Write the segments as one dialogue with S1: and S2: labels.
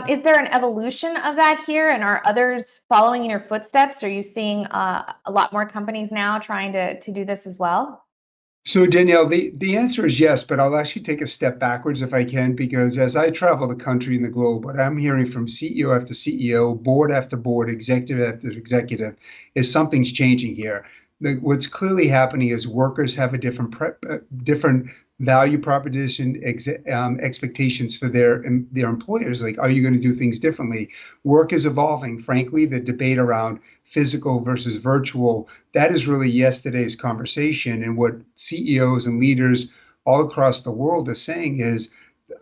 S1: Is there an evolution of that here, and are others following in your footsteps? Are you seeing a lot more companies now trying to do this as well?
S2: So Danielle, the answer is yes, but I'll actually take a step backwards if I can, because as I travel the country and the globe, what I'm hearing from CEO after CEO, board after board, executive after executive, is something's changing here. What's clearly happening is workers have a different value proposition, expectations for their employers. Like, are you going to do things differently? Work is evolving. Frankly, the debate around physical versus virtual, that is really yesterday's conversation. And what CEOs and leaders all across the world are saying is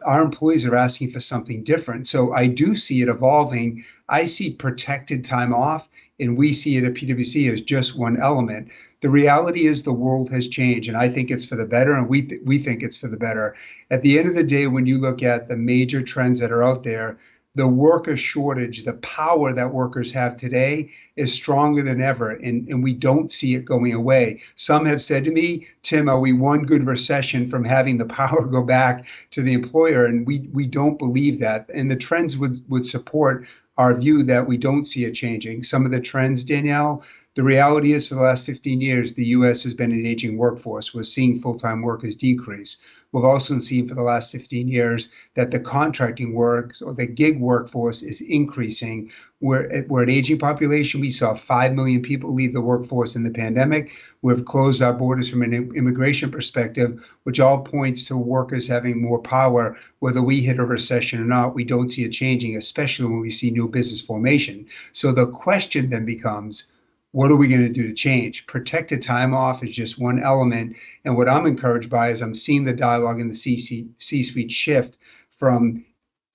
S2: our employees are asking for something different. So I do see it evolving. I see protected time off, and we see it at PwC as just one element. The reality is the world has changed, and I think it's for the better, and we think it's for the better. At the end of the day, when you look at the major trends that are out there, the worker shortage, the power that workers have today is stronger than ever, and we don't see it going away. Some have said to me, Tim, are we one good recession from having the power go back to the employer? And we don't believe that. And the trends would support our view that we don't see it changing. Some of the trends, Danielle, the reality is for the last 15 years, the US has been an aging workforce. We're seeing full-time workers decrease. We've also seen for the last 15 years that the contracting work or the gig workforce is increasing. We're an aging population. We saw 5 million people leave the workforce in the pandemic. We've closed our borders from an immigration perspective, which all points to workers having more power. Whether we hit a recession or not, we don't see it changing, especially when we see new business formation. So the question then becomes, what are we going to do to change? Protected time off is just one element. And what I'm encouraged by is I'm seeing the dialogue in the C-suite shift from,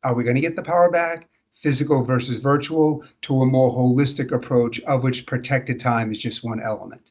S2: are we going to get the power back, physical versus virtual, to a more holistic approach of which protected time is just one element.